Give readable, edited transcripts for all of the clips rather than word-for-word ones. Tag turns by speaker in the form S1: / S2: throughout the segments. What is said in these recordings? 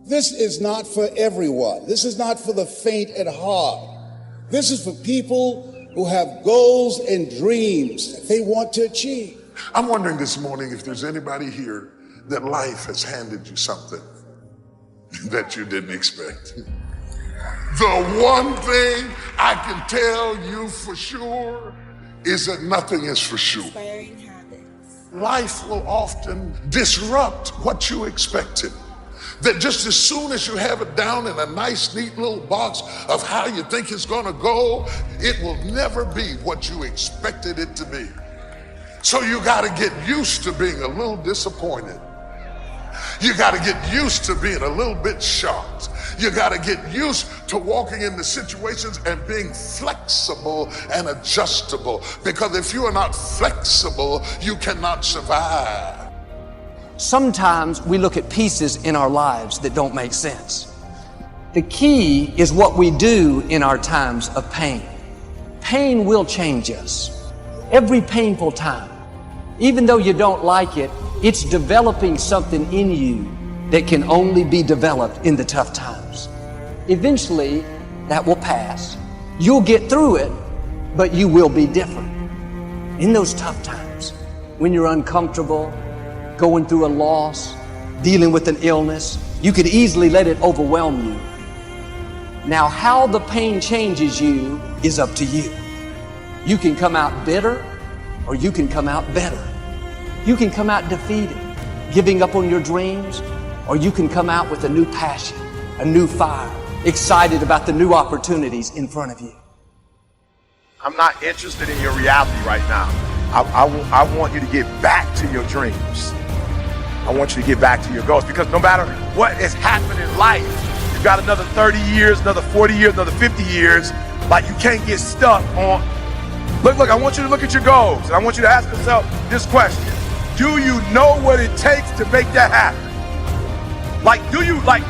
S1: This is not for everyone. This is not for the faint at heart. This is for people who have goals and dreams that they want to achieve.
S2: I'm wondering this morning if there's anybody here that life has handed you something that you didn't expect. The one thing I can tell you for sure is that nothing is for sure.
S3: Inspiring habits.
S2: Life will often disrupt what you expected. That just as soon as you have it down in a nice, neat little box of how you think it's gonna go, it will never be what you expected it to be. So you gotta get used to being a little disappointed. You gotta get used to being a little bit shocked. You gotta get used to walking into situations and being flexible and adjustable. Because if you are not flexible, you cannot survive.
S4: Sometimes we look at pieces in our lives that don't make sense. The key is what we do in our times of pain. Pain will change us. Every painful time, even though you don't like it, it's developing something in you that can only be developed in the tough times. Eventually, that will pass. You'll get through it, but you will be different. In those tough times, when you're uncomfortable, going through a loss, dealing with an illness, you could easily let it overwhelm you. Now, how the pain changes you is up to you. You can come out bitter, or you can come out better. You can come out defeated, giving up on your dreams, or you can come out with a new passion, a new fire, excited about the new opportunities in front of you.
S5: I'm not interested in your reality right now. I want you to get back to your dreams. I want you to get back to your goals, because no matter what has happened in life, you've got another 30 years, another 40 years, another 50 years, like you can't get stuck on. Look, I want you to look at your goals, and I want you to ask yourself this question. Do you know what it takes to make that happen? Like, do you, like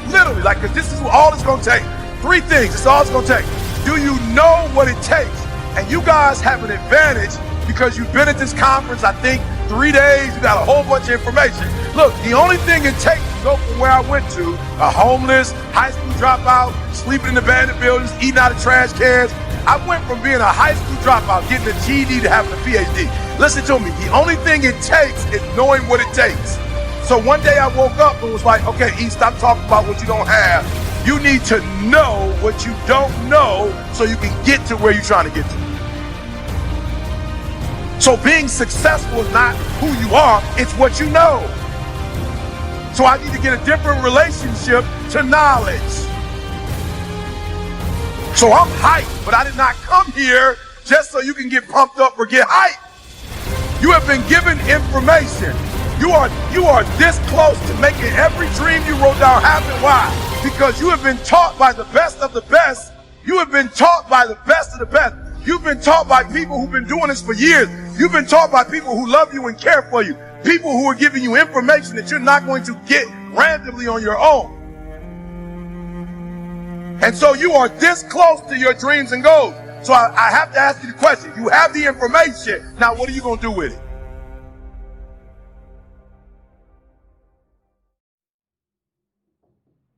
S5: literally, like, cause this is all it's gonna take. 3 things, it's all it's gonna take. Do you know what it takes? And you guys have an advantage because you've been at this conference, I think, 3 days, you got a whole bunch of information. Look, the only thing it takes to go from where I went to, a homeless, high school dropout, sleeping in abandoned buildings, eating out of trash cans. I went from being a high school dropout, getting a GED, to having a PhD. Listen to me, the only thing it takes is knowing what it takes. So one day I woke up and was like, okay, E, stop talking about what you don't have. You need to know what you don't know so you can get to where you're trying to get to. So being successful is not who you are, it's what you know. So I need to get a different relationship to knowledge. So I'm hyped, but I did not come here just so you can get pumped up or get hyped. You have been given information. You are this close to making every dream you wrote down happen. Why? Because you have been taught by the best of the best. You have been taught by the best of the best. You've been taught by people who've been doing this for years. You've been taught by people who love you and care for you. People who are giving you information that you're not going to get randomly on your own. And so you are this close to your dreams and goals. So I have to ask you the question. You have the information. Now what are you going to do with it?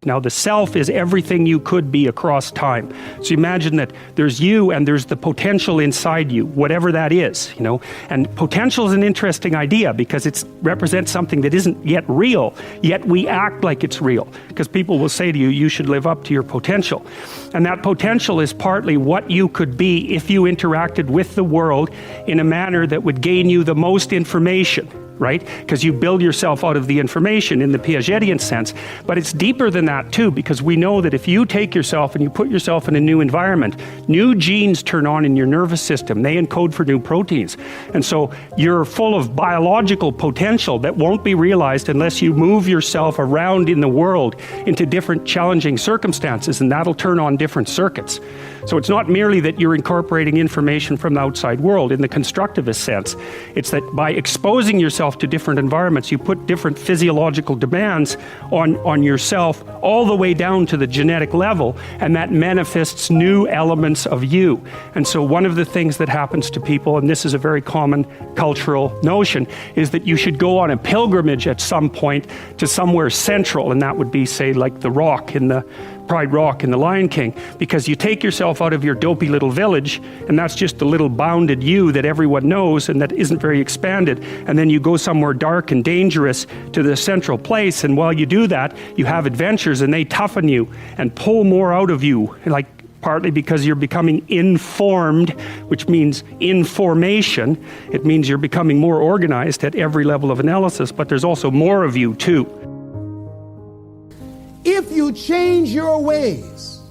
S6: Now, the self is everything you could be across time. So imagine that there's you and there's the potential inside you, whatever that is, you know. And potential is an interesting idea because it represents something that isn't yet real, yet we act like it's real. Because people will say to you, you should live up to your potential. And that potential is partly what you could be if you interacted with the world in a manner that would gain you the most information. Right? Because you build yourself out of the information in the Piagetian sense. But it's deeper than that too, because we know that if you take yourself and you put yourself in a new environment, new genes turn on in your nervous system. They encode for new proteins. And so you're full of biological potential that won't be realized unless you move yourself around in the world into different challenging circumstances, and that'll turn on different circuits. So it's not merely that you're incorporating information from the outside world in the constructivist sense. It's that by exposing yourself to different environments, you put different physiological demands on yourself all the way down to the genetic level, and that manifests new elements of you. And so one of the things that happens to people, and this is a very common cultural notion, is that you should go on a pilgrimage at some point to somewhere central, and that would be, say, like the Rock in the Pride Rock in The Lion King, because you take yourself out of your dopey little village, and that's just the little bounded you that everyone knows and that isn't very expanded, and then you go somewhere dark and dangerous to the central place, and while you do that, you have adventures, and they toughen you and pull more out of you, like partly because you're becoming informed, which means information. It means you're becoming more organized at every level of analysis, but there's also more of you too.
S1: If you change your ways,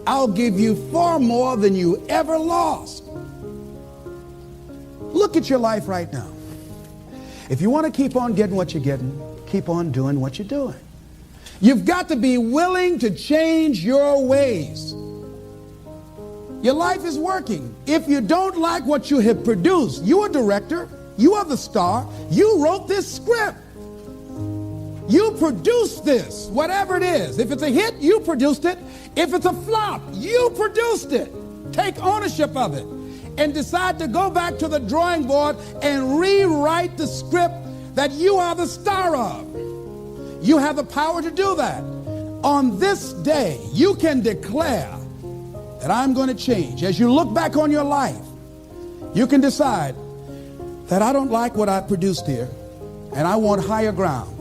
S1: I'll give you far more than you ever lost. Look at your life right now. If you want to keep on getting what you're getting, keep on doing what you're doing. You've got to be willing to change your ways. Your life is working. If you don't like what you have produced, you're a director, you are the star, you wrote this script. You produced this, whatever it is. If it's a hit, you produced it. If it's a flop, you produced it. Take ownership of it and decide to go back to the drawing board and rewrite the script that you are the star of. You have the power to do that. On this day, you can declare that I'm going to change. As you look back on your life, you can decide that I don't like what I produced here, and I want higher ground.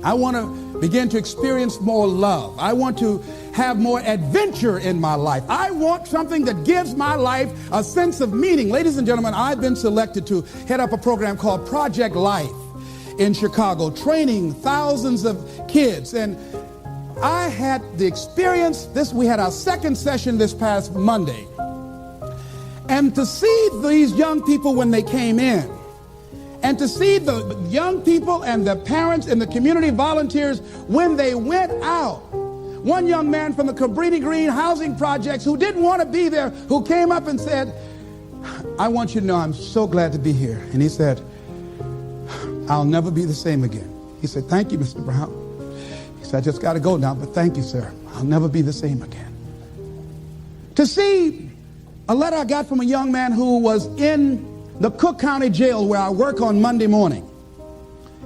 S1: I want to begin to experience more love. I want to have more adventure in my life. I want something that gives my life a sense of meaning. Ladies and gentlemen, I've been selected to head up a program called Project Life in Chicago, training thousands of kids. And I had the experience, we had our second session this past Monday. And to see these young people when they came in, and to see the young people and the parents and the community volunteers when they went out. One young man from the Cabrini Green housing projects who didn't want to be there, who came up and said, I want you to know I'm so glad to be here. And he said, I'll never be the same again. He said, thank you, Mr. Brown. He said, I just got to go now, but thank you, sir. I'll never be the same again. To see a letter I got from a young man who was in the Cook County Jail where I work on Monday morning.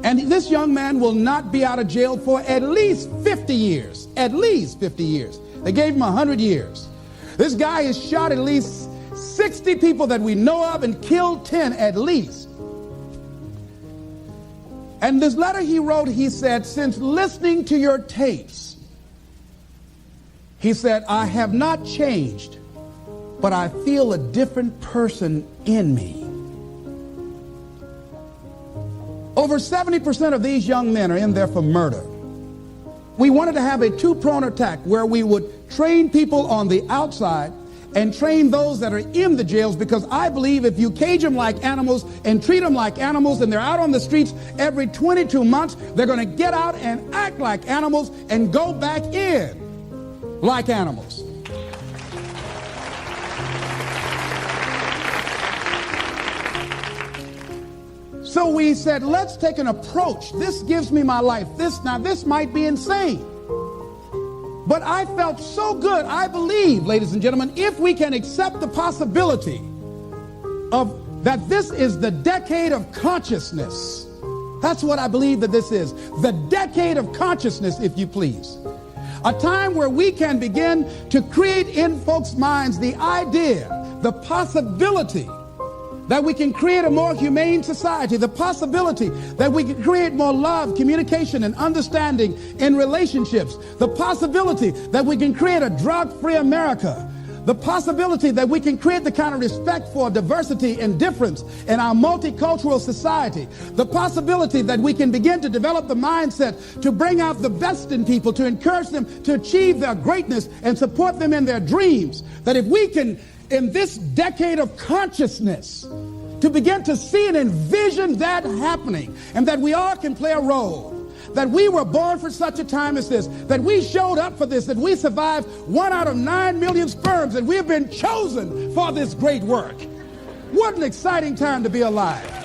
S1: And this young man will not be out of jail for at least 50 years. At least 50 years. They gave him 100 years. This guy has shot at least 60 people that we know of and killed 10 at least. And this letter he wrote, he said, since listening to your tapes, he said, I have not changed, but I feel a different person in me. Over 70% of these young men are in there for murder. We wanted to have a two-pronged attack where we would train people on the outside and train those that are in the jails, because I believe if you cage them like animals and treat them like animals and they're out on the streets every 22 months, they're going to get out and act like animals and go back in like animals. So we said, let's take an approach. This gives me my life. This might be insane. But I felt so good. I believe, ladies and gentlemen, if we can accept the possibility of that this is the decade of consciousness. That's what I believe that this is. The decade of consciousness, if you please. A time where we can begin to create in folks' minds the idea, the possibility that we can create a more humane society, the possibility that we can create more love, communication, and understanding in relationships, the possibility that we can create a drug-free America, the possibility that we can create the kind of respect for diversity and difference in our multicultural society, the possibility that we can begin to develop the mindset to bring out the best in people, to encourage them to achieve their greatness and support them in their dreams, that if we can, in this decade of consciousness, to begin to see and envision that happening, and that we all can play a role. that we were born for such a time as this, that we showed up for this, that we survived 1 out of 9 million sperms, and we have been chosen for this great work. What an exciting time to be alive.